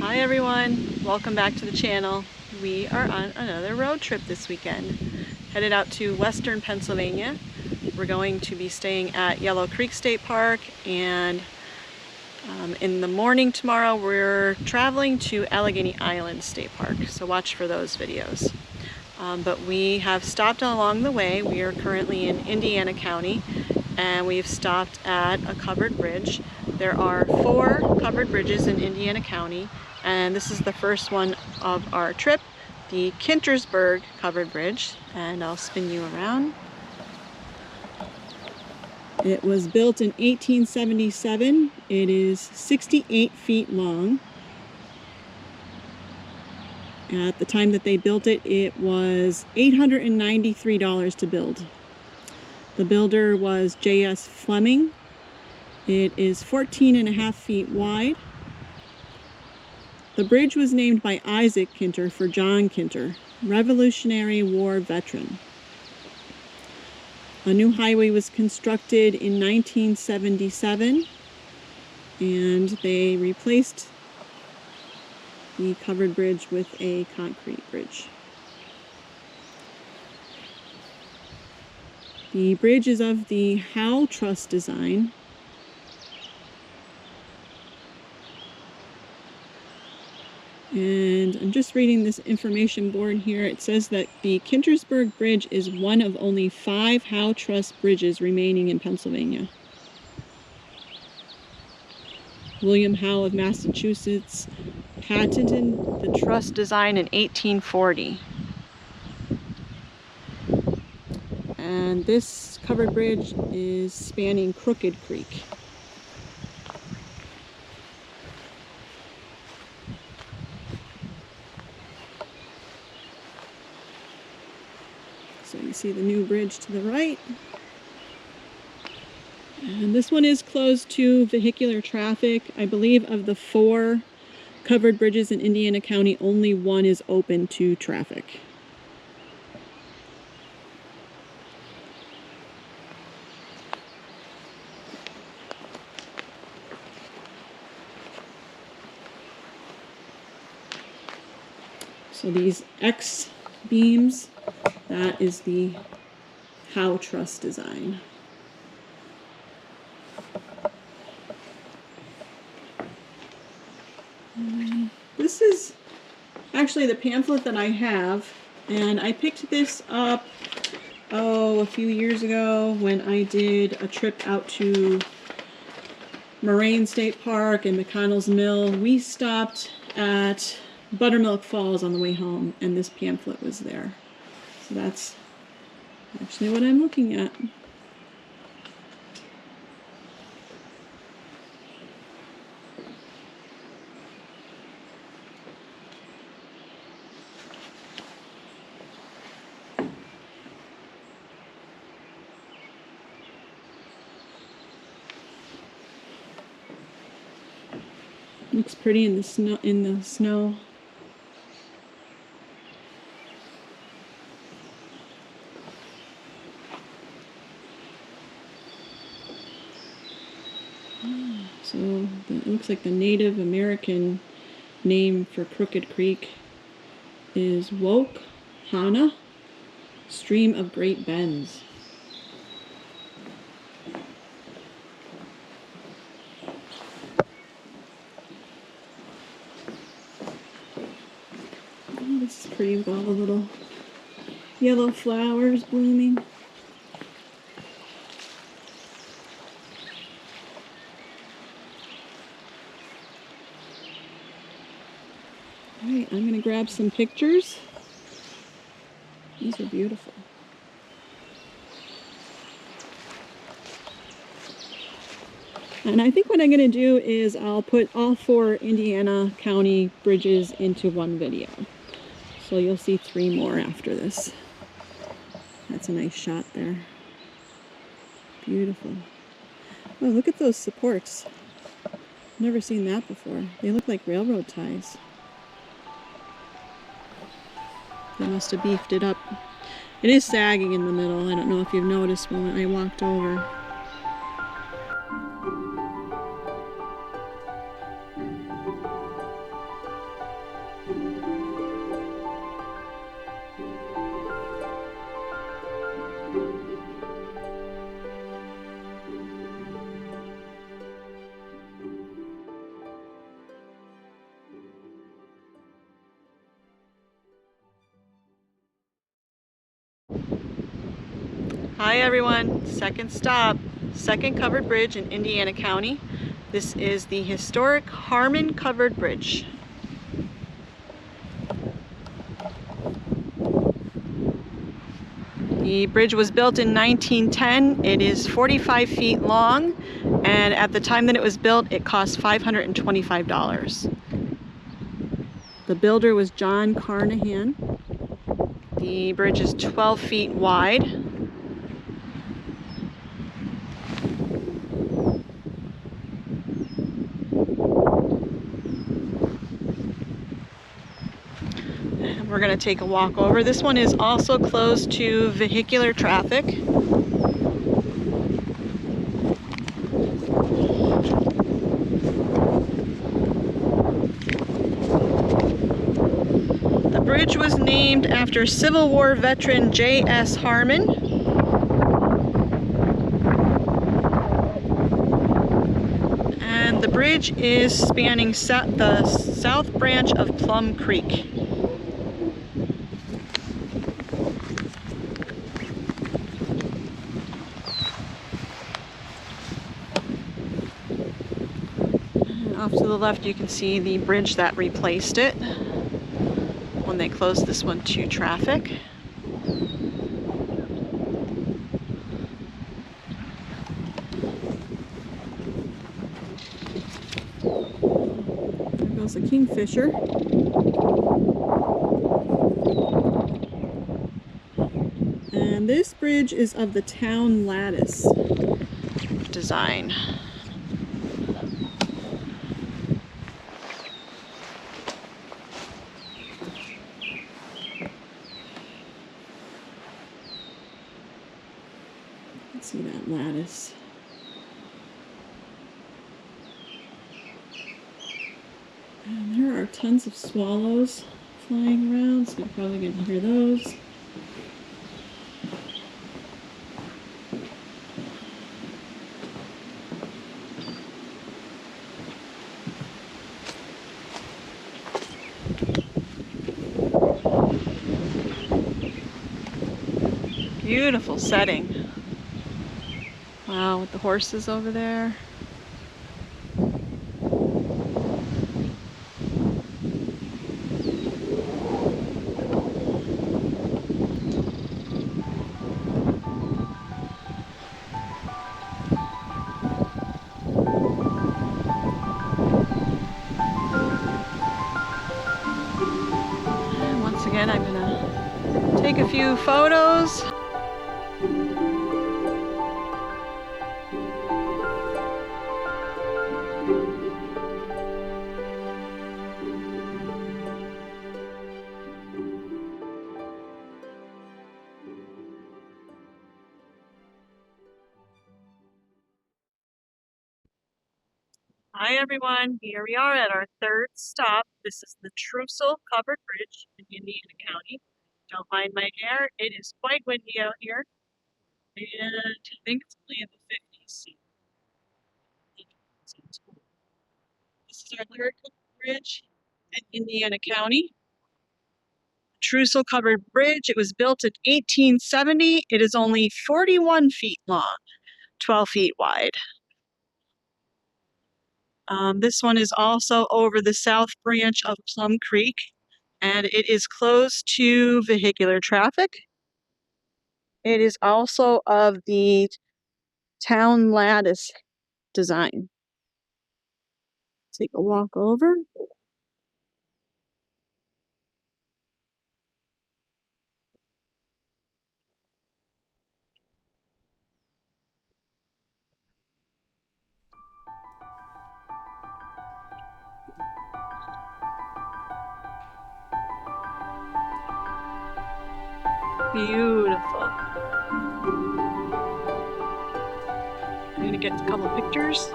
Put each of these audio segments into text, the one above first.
Hi everyone, welcome back to the channel. We are on another road trip this weekend, headed out to western Pennsylvania. We're going to be staying at Yellow Creek State Park, and in the morning tomorrow we're traveling to Allegheny Island State Park, so watch for those videos. But we have stopped along the way. We are currently in Indiana County, and we've stopped at a covered bridge. There are 4 covered bridges in Indiana County, and this is the first one of our trip, the Kintersburg Covered Bridge, and I'll spin you around. It was built in 1877. It is 68 feet long. At the time that they built it, it was $893 to build. The builder was J.S. Fleming. It is 14.5 feet wide. The bridge was named by Isaac Kinter for John Kinter, Revolutionary War veteran. A new highway was constructed in 1977, and they replaced the covered bridge with a concrete bridge. The bridge is of the Howe Truss design. And I'm just reading this information board here. It says that the Kintersburg Bridge is one of only 5 Howe Truss bridges remaining in Pennsylvania. William Howe of Massachusetts patented the truss design in 1840. And this covered bridge is spanning Crooked Creek. So you see the new bridge to the right. And this one is closed to vehicular traffic. I believe of the 4 covered bridges in Indiana County, only one is open to traffic. So these X beams, that is the Howe Truss design. This is actually the pamphlet that I have, and I picked this up a few years ago when I did a trip out to Moraine State Park and McConnell's Mill. We stopped at Buttermilk Falls on the way home, and this pamphlet was there. So that's actually what I'm looking at. Looks pretty in the snow. So it looks like the Native American name for Crooked Creek is Wokhana, Stream of Great Bends. Oh, this is pretty with all the little yellow flowers blooming. Alright, I'm going to grab some pictures. These are beautiful. And I think what I'm going to do is I'll put all 4 Indiana County bridges into one video. So you'll see 3 more after this. That's a nice shot there. Beautiful. Oh, look at those supports. Never seen that before. They look like railroad ties. They must have beefed it up. It is sagging in the middle. I don't know if you've noticed when I walked over. Hi everyone, second stop, second covered bridge in Indiana County. This is the historic Harmon Covered Bridge. The bridge was built in 1910. It is 45 feet long, and at the time that it was built, it cost $525. The builder was John Carnahan. The bridge is 12 feet wide. And we're going to take a walk over. This one is also closed to vehicular traffic. The bridge was named after Civil War veteran J.S. Harmon. And the bridge is spanning the south branch of Plum Creek. And off to the left you can see the bridge that replaced it when they closed this one to traffic. There goes the Kingfisher. And this bridge is of the town lattice design. Let's see that lattice. And there are tons of swallows flying around, so you're probably going to hear those. Beautiful setting. Wow, with the horses over there. And once again, I'm gonna take a few photos. Hi everyone, here we are at our third stop. This is the Trussell Covered Bridge in Indiana County. Don't mind my hair, it is quite windy out here. And I think it's only in the 50s. This is our third covered bridge in Indiana County. Trussell Covered Bridge, it was built in 1870. It is only 41 feet long, 12 feet wide. This one is also over the south branch of Plum Creek, and it is closed to vehicular traffic. It is also of the town lattice design. Take a walk over. Beautiful. I'm gonna get a couple pictures.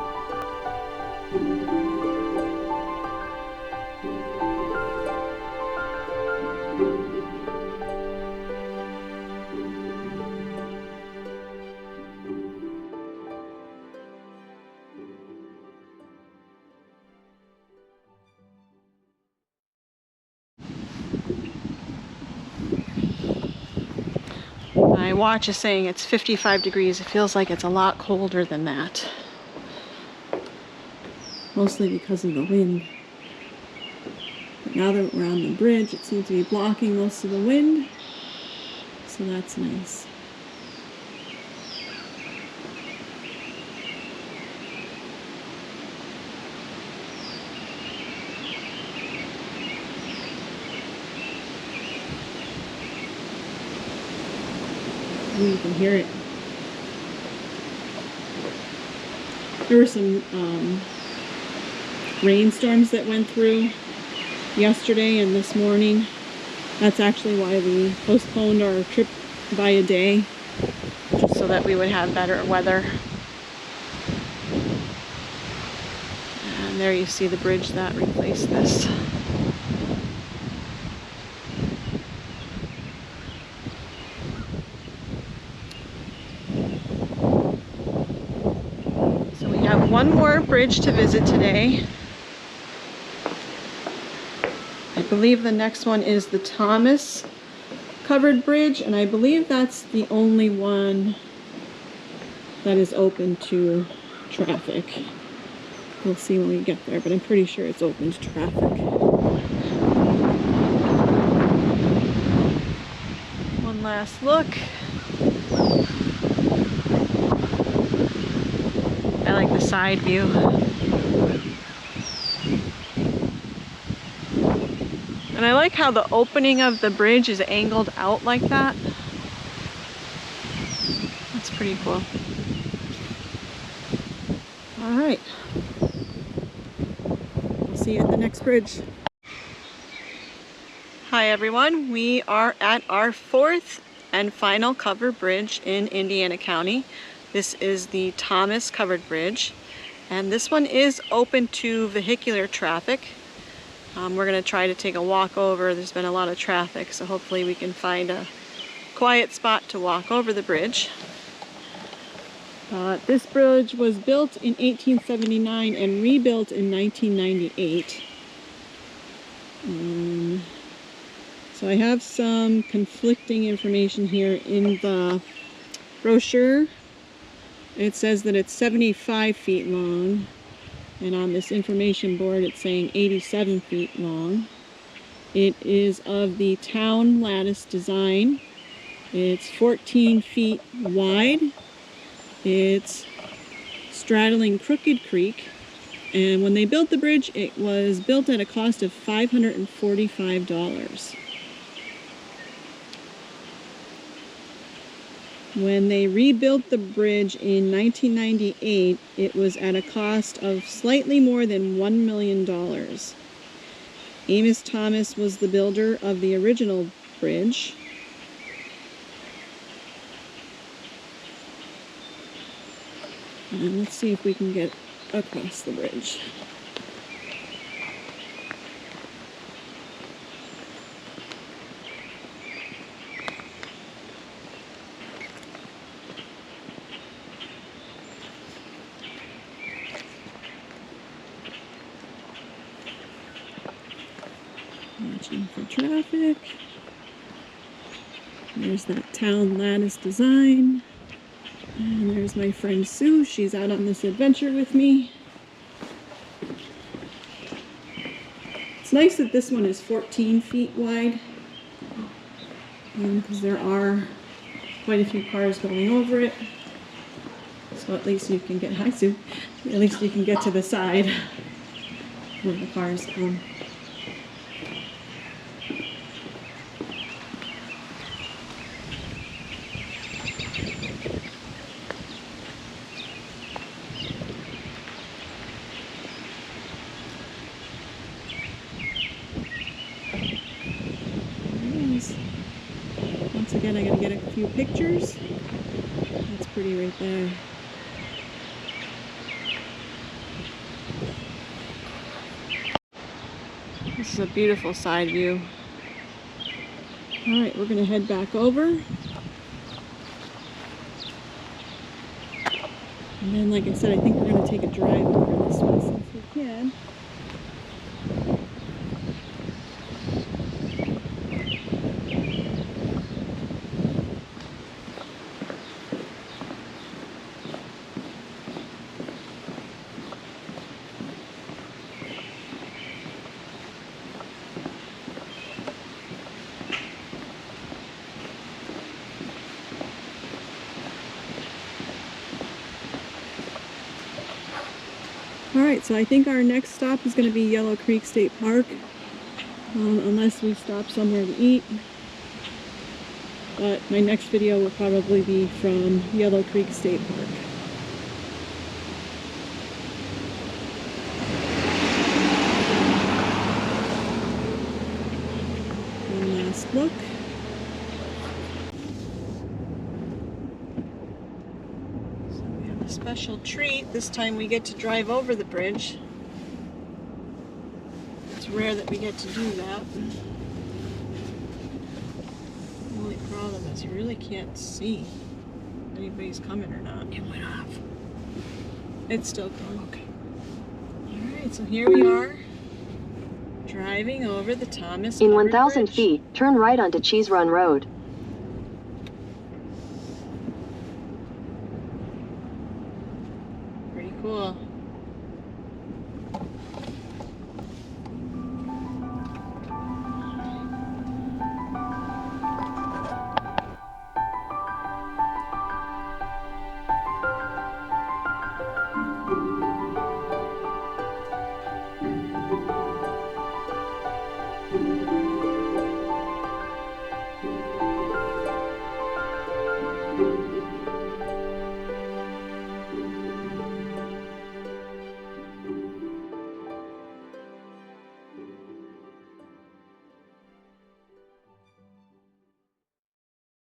My watch is saying it's 55 degrees. It feels like it's a lot colder than that. Mostly because of the wind. But now that we're on the bridge, it seems to be blocking most of the wind. So that's nice. Ooh, you can hear it. There were some rainstorms that went through yesterday and this morning. That's actually why we postponed our trip by a day, just so that we would have better weather. And there you see the bridge that replaced this. So we have one more bridge to visit today. I believe the next one is the Thomas Covered Bridge, and I believe that's the only one that is open to traffic. We'll see when we get there, but I'm pretty sure it's open to traffic. One last look. I like the side view. And I like how the opening of the bridge is angled out like that. That's pretty cool. All right. We'll see you at the next bridge. Hi everyone. We are at our fourth and final covered bridge in Indiana County. This is the Thomas Covered Bridge. And this one is open to vehicular traffic. We're going to try to take a walk over. There's been a lot of traffic, so hopefully we can find a quiet spot to walk over the bridge. This bridge was built in 1879 and rebuilt in 1998. So I have some conflicting information here in the brochure. It says that it's 75 feet long. And on this information board, it's saying 87 feet long. It is of the town lattice design. It's 14 feet wide. It's straddling Crooked Creek. And when they built the bridge, it was built at a cost of $545. When they rebuilt the bridge in 1998, it was at a cost of slightly more than $1 million. Amos Thomas was the builder of the original bridge. And let's see if we can get across the bridge. Watching for traffic. There's that town lattice design. And there's my friend Sue. She's out on this adventure with me. It's nice that this one is 14 feet wide, because there are quite a few cars going over it. So at least you can get, hi Sue, at least you can get to the side where the cars come. Once again, I gotta get a few pictures. That's pretty right there. This is a beautiful side view. All right, we're gonna head back over. And then, like I said, I think we're gonna take a drive over this one since we can. Alright, so I think our next stop is going to be Yellow Creek State Park, unless we stop somewhere to eat. But my next video will probably be from Yellow Creek State Park. One last look. So we have a special treat. This time we get to drive over the bridge. It's rare that we get to do that. The only problem is you really can't see if anybody's coming or not. It went off. It's still going. Okay. Alright, so here we are, driving over the Thomas In Covered 1,000 Bridge. feet, turn right onto Cheese Run Road. Pretty cool.